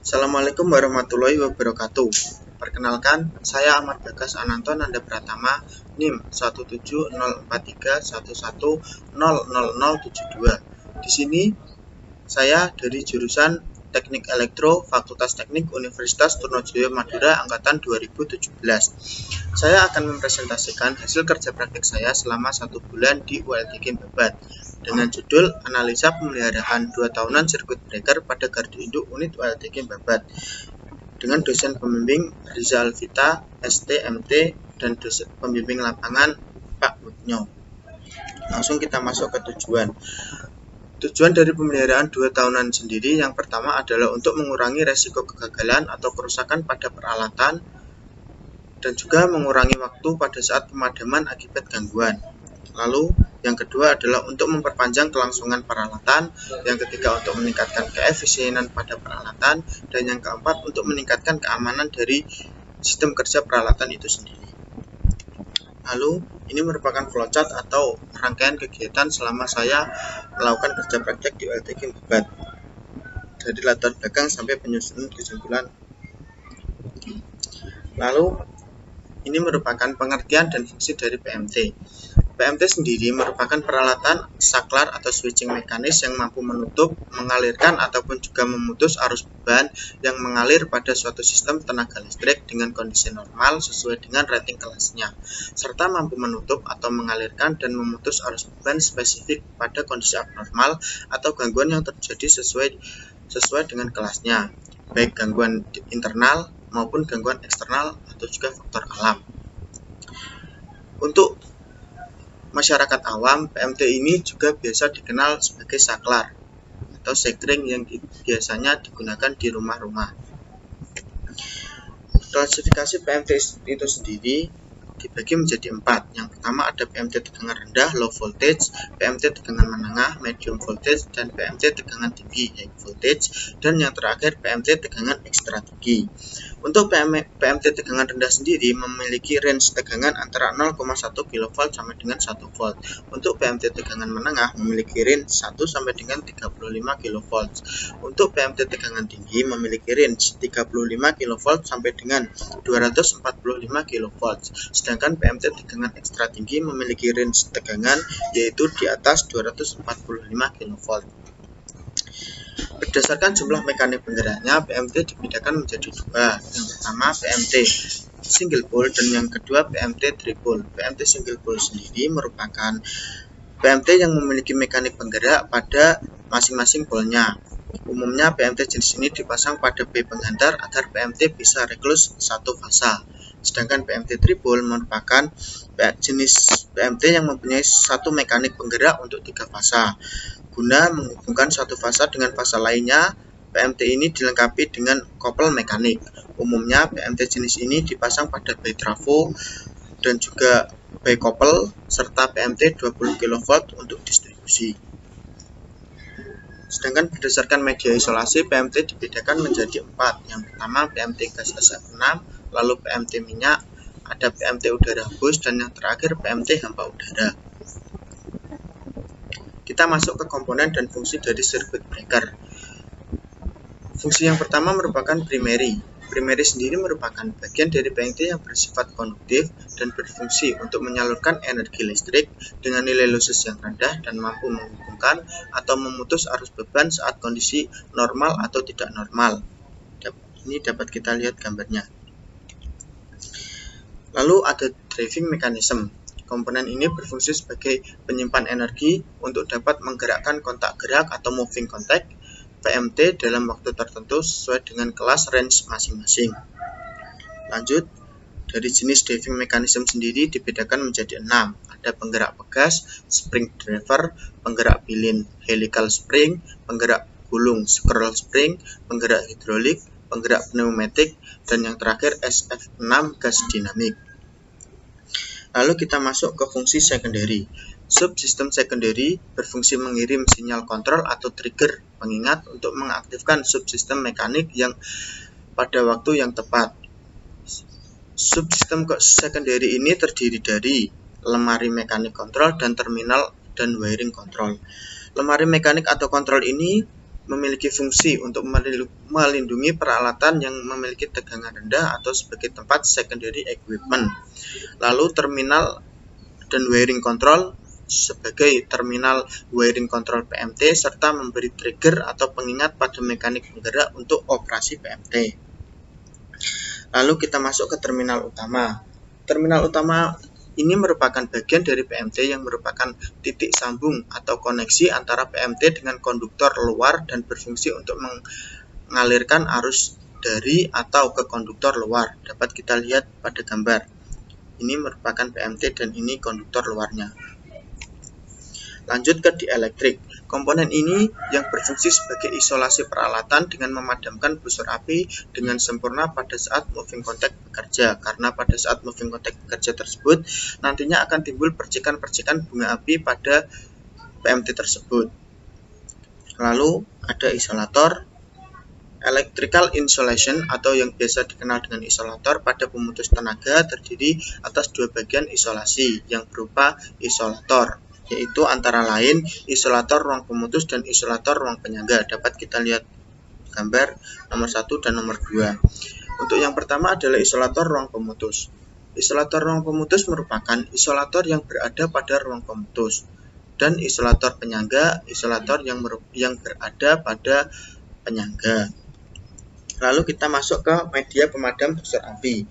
Assalamualaikum warahmatullahi wabarakatuh. Perkenalkan, saya Ahmad Bagas Ananto Nanda Pratama, NIM 1704311000072. Di sini saya dari jurusan Teknik Elektro, Fakultas Teknik Universitas Trunojoyo Madura angkatan 2017. Saya akan mempresentasikan hasil kerja praktik saya selama 1 bulan di ULTK Babat dengan judul Analisa Pemeliharaan 2 tahunan sirkuit breaker pada gardu induk unit ULTK Babat dengan dosen pembimbing Riza Alvita, STMT, dan dosen pembimbing lapangan Pak Mutnyo. Langsung kita masuk ke tujuan. Tujuan dari pemeliharaan 2 tahunan sendiri yang pertama adalah untuk mengurangi resiko kegagalan atau kerusakan pada peralatan dan juga mengurangi waktu pada saat pemadaman akibat gangguan. Lalu yang kedua adalah untuk memperpanjang kelangsungan peralatan, yang ketiga untuk meningkatkan keefisienan pada peralatan, dan yang keempat untuk meningkatkan keamanan dari sistem kerja peralatan itu sendiri. Lalu, ini merupakan flowchart atau rangkaian kegiatan selama saya melakukan kerja praktek di ULTK Babat. Dari latar belakang sampai penyusunan kesimpulan. Lalu, ini merupakan pengertian dan fungsi dari PMT. PMT sendiri merupakan peralatan saklar atau switching mekanis yang mampu menutup, mengalirkan, ataupun juga memutus arus beban yang mengalir pada suatu sistem tenaga listrik dengan kondisi normal sesuai dengan rating kelasnya, serta mampu menutup atau mengalirkan dan memutus arus beban spesifik pada kondisi abnormal atau gangguan yang terjadi sesuai dengan kelasnya, baik gangguan internal maupun gangguan eksternal atau juga faktor alam. Untuk masyarakat awam, PMT ini juga biasa dikenal sebagai saklar atau sekring yang biasanya digunakan di rumah-rumah. Klasifikasi PMT itu sendiri dibagi menjadi 4. Yang pertama ada PMT tegangan rendah, low voltage, PMT tegangan menengah, medium voltage, dan PMT tegangan tinggi, high voltage, dan yang terakhir PMT tegangan ekstra tinggi. Untuk PMT tegangan rendah sendiri memiliki range tegangan antara 0,1 kV sampai dengan 1 volt. Untuk PMT tegangan menengah memiliki range 1 sampai dengan 35 kV. Untuk PMT tegangan tinggi memiliki range 35 kV sampai dengan 245 kV. Sedangkan PMT tegangan ekstra tinggi memiliki range tegangan yaitu di atas 245 kV. Berdasarkan jumlah mekanik penggeraknya, PMT dibedakan menjadi 2. Yang pertama PMT single pole dan yang kedua PMT triple. PMT single pole sendiri merupakan PMT yang memiliki mekanik penggerak pada masing-masing pole-nya. Umumnya PMT jenis ini dipasang pada B penghantar agar PMT bisa reklus satu fasa. Sedangkan PMT triple merupakan jenis PMT yang mempunyai satu mekanik penggerak untuk 3 fasa. Guna menghubungkan suatu fasa dengan fasa lainnya, PMT ini dilengkapi dengan kopel mekanik. Umumnya PMT jenis ini dipasang pada bay trafo dan juga bay kopel serta PMT 20 kV untuk distribusi. Sedangkan berdasarkan media isolasi, PMT dibedakan menjadi 4. Yang pertama PMT gas SF6, lalu PMT minyak, ada PMT udara hembus, dan yang terakhir PMT hampa udara. Kita masuk ke komponen dan fungsi dari sirkuit breaker. Fungsi yang pertama merupakan primary. Primary sendiri merupakan bagian dari PMT yang bersifat konduktif dan berfungsi untuk menyalurkan energi listrik dengan nilai losses yang rendah dan mampu menghubungkan atau memutus arus beban saat kondisi normal atau tidak normal. Ini dapat kita lihat gambarnya. Lalu ada driving mechanism. Komponen ini berfungsi sebagai penyimpan energi untuk dapat menggerakkan kontak gerak atau moving contact PMT dalam waktu tertentu sesuai dengan kelas range masing-masing. Lanjut, dari jenis driving mechanism sendiri dibedakan menjadi 6. Ada penggerak pegas, spring driver, penggerak pilin helical spring, penggerak gulung scroll spring, penggerak hidrolik, penggerak pneumatik, dan yang terakhir SF6 gas dinamik. Lalu kita masuk ke fungsi secondary. Subsistem secondary berfungsi mengirim sinyal kontrol atau trigger pengingat untuk mengaktifkan subsistem mekanik yang pada waktu yang tepat. Subsistem secondary ini terdiri dari lemari mekanik kontrol dan terminal dan wiring kontrol. Lemari mekanik atau kontrol ini memiliki fungsi untuk melindungi peralatan yang memiliki tegangan rendah atau sebagai tempat secondary equipment. Lalu terminal dan wiring control sebagai terminal wiring control PMT serta memberi trigger atau pengingat pada mekanik penggerak untuk operasi PMT. Lalu kita masuk ke terminal utama. Terminal utama ini merupakan bagian dari PMT yang merupakan titik sambung atau koneksi antara PMT dengan konduktor luar dan berfungsi untuk mengalirkan arus dari atau ke konduktor luar. Dapat kita lihat pada gambar. Ini merupakan PMT dan ini konduktor luarnya. Lanjut ke dieelektrik. Komponen ini yang berfungsi sebagai isolasi peralatan dengan memadamkan busur api dengan sempurna pada saat moving contact bekerja. Karena pada saat moving contact bekerja tersebut, nantinya akan timbul percikan-percikan bunga api pada PMT tersebut. Lalu ada isolator. Electrical insulation atau yang biasa dikenal dengan isolator pada pemutus tenaga terdiri atas dua bagian isolasi yang berupa isolator, yaitu antara lain isolator ruang pemutus dan isolator ruang penyangga. Dapat kita lihat gambar nomor 1 dan nomor 2. Untuk yang pertama adalah isolator ruang pemutus. Isolator ruang pemutus merupakan isolator yang berada pada ruang pemutus, dan isolator penyangga isolator yang berada pada penyangga. Lalu kita masuk ke media pemadam busur api.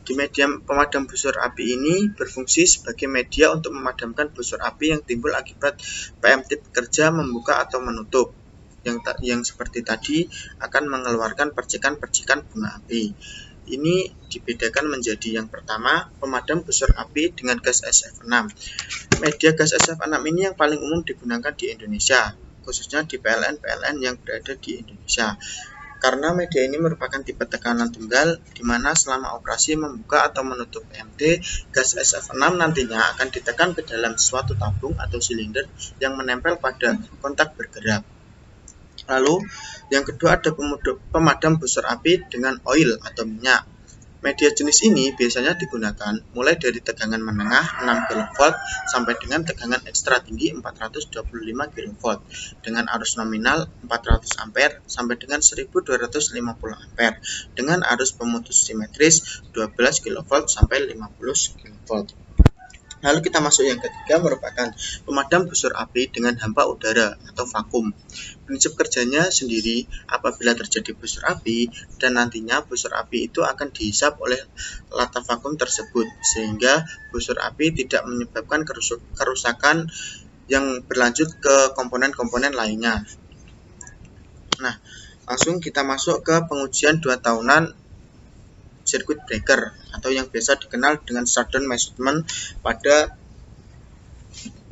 Di media pemadam busur api ini berfungsi sebagai media untuk memadamkan busur api yang timbul akibat PMT bekerja membuka atau menutup. Yang seperti tadi akan mengeluarkan percikan-percikan bunga api. Ini dibedakan menjadi yang pertama pemadam busur api dengan gas SF6. Media gas SF6 ini yang paling umum digunakan di Indonesia, khususnya di PLN yang berada di Indonesia. Karena media ini merupakan tipe tekanan tunggal, di mana selama operasi membuka atau menutup PMT, gas SF6 nantinya akan ditekan ke dalam suatu tabung atau silinder yang menempel pada kontak bergerak. Lalu, yang kedua ada pemadam busur api dengan oil atau minyak. Media jenis ini biasanya digunakan mulai dari tegangan menengah 6 kV sampai dengan tegangan ekstra tinggi 425 kV dengan arus nominal 400 ampere sampai dengan 1250 ampere dengan arus pemutus simetris 12 kV sampai 50 kV. Lalu kita masuk yang ketiga merupakan pemadam busur api dengan hampa udara atau vakum. Prinsip kerjanya sendiri apabila terjadi busur api dan nantinya busur api itu akan dihisap oleh lata vakum tersebut sehingga busur api tidak menyebabkan kerusakan yang berlanjut ke komponen-komponen lainnya. Nah, langsung kita masuk ke pengujian 2 tahunan circuit breaker atau yang biasa dikenal dengan shutdown measurement pada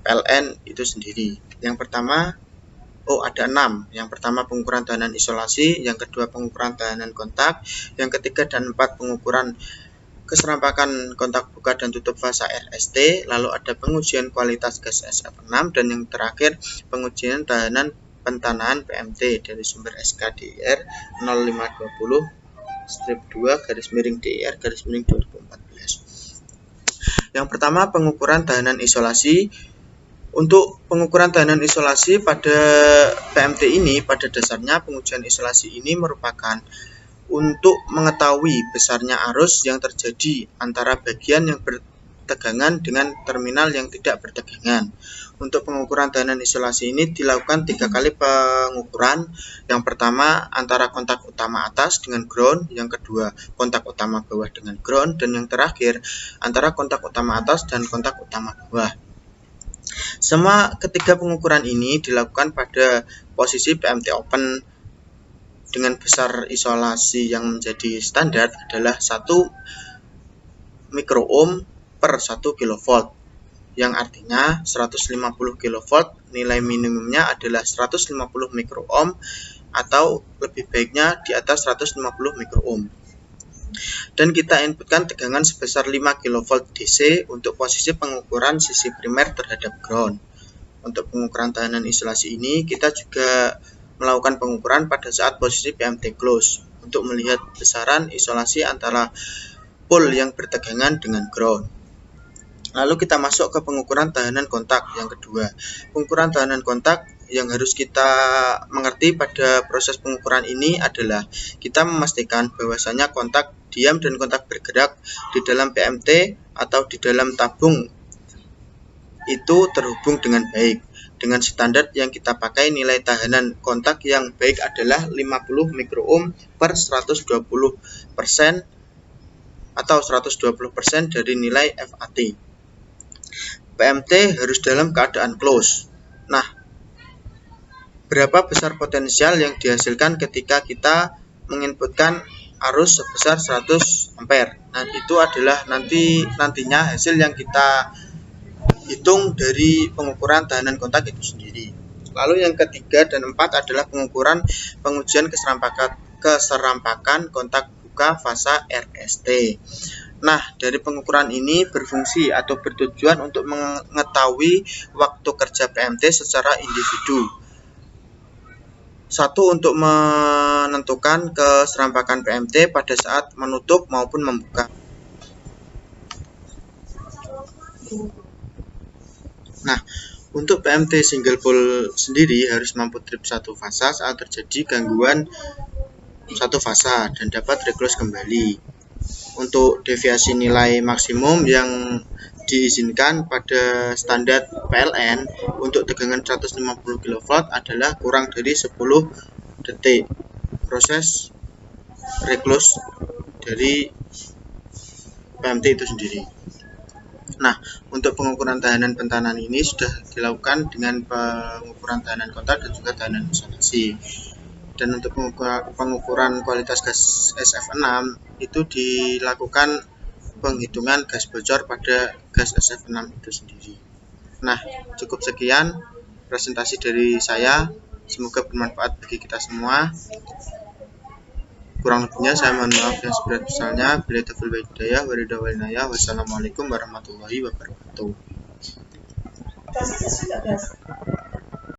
PLN itu sendiri. Yang pertama, ada 6. Yang pertama pengukuran tahanan isolasi, yang kedua pengukuran tahanan kontak, yang ketiga dan 4 pengukuran keserampakan kontak buka dan tutup fasa RST, lalu ada pengujian kualitas gas SF6, dan yang terakhir pengujian tahanan pentanahan PMT dari sumber SKDIR 0520/2-DIR/2014. Yang pertama pengukuran tahanan isolasi. Untuk pengukuran tahanan isolasi pada PMT ini pada dasarnya pengujian isolasi ini merupakan untuk mengetahui besarnya arus yang terjadi antara bagian yang bertegangan dengan terminal yang tidak bertegangan. Untuk pengukuran tahanan isolasi ini dilakukan 3 kali pengukuran. Yang pertama antara kontak utama atas dengan ground, yang kedua kontak utama bawah dengan ground, dan yang terakhir antara kontak utama atas dan kontak utama bawah. Semua ketiga pengukuran ini dilakukan pada posisi PMT open dengan besar isolasi yang menjadi standar adalah 1 mikroohm per 1 kV, yang artinya 150 kV nilai minimumnya adalah 150 mikroohm atau lebih baiknya di atas 150 mikroohm. Dan kita inputkan tegangan sebesar 5 kV DC untuk posisi pengukuran sisi primer terhadap ground. Untuk pengukuran tahanan isolasi ini kita juga melakukan pengukuran pada saat posisi PMT close untuk melihat besaran isolasi antara pole yang bertegangan dengan ground. Lalu kita masuk ke pengukuran tahanan kontak yang kedua. Pengukuran tahanan kontak yang harus kita mengerti pada proses pengukuran ini adalah kita memastikan bahwasanya kontak diam dan kontak bergerak di dalam PMT atau di dalam tabung itu terhubung dengan baik. Dengan standar yang kita pakai, nilai tahanan kontak yang baik adalah 50 mikroohm per 120% atau 120% dari nilai FAT. PMT harus dalam keadaan close. Nah, berapa besar potensial yang dihasilkan ketika kita menginputkan arus sebesar 100 ampere? Nah, itu adalah nantinya hasil yang kita hitung dari pengukuran tahanan kontak itu sendiri. Lalu yang ketiga dan empat adalah pengujian keserampakan kontak buka fasa RST. Nah, dari pengukuran ini berfungsi atau bertujuan untuk mengetahui waktu kerja PMT secara individu. Satu, untuk menentukan keserampakan PMT pada saat menutup maupun membuka. Nah, untuk PMT single pole sendiri harus mampu trip satu fasa saat terjadi gangguan satu fasa dan dapat reclose kembali. Untuk deviasi nilai maksimum yang diizinkan pada standar PLN untuk tegangan 150 kV adalah kurang dari 10 detik proses reclose dari PMT itu sendiri. Nah, untuk pengukuran tahanan pentahanan ini sudah dilakukan dengan pengukuran tahanan kontak dan juga tahanan isolasi. Dan untuk pengukuran kualitas gas SF6 itu dilakukan penghitungan gas bocor pada gas SF6 itu sendiri. Nah, cukup sekian presentasi dari saya. Semoga bermanfaat bagi kita semua. Kurang lebihnya saya mohon maaf yang sebesar-besarnya. Bila taufiq wal hidayah, wassalamualaikum warahmatullahi wabarakatuh.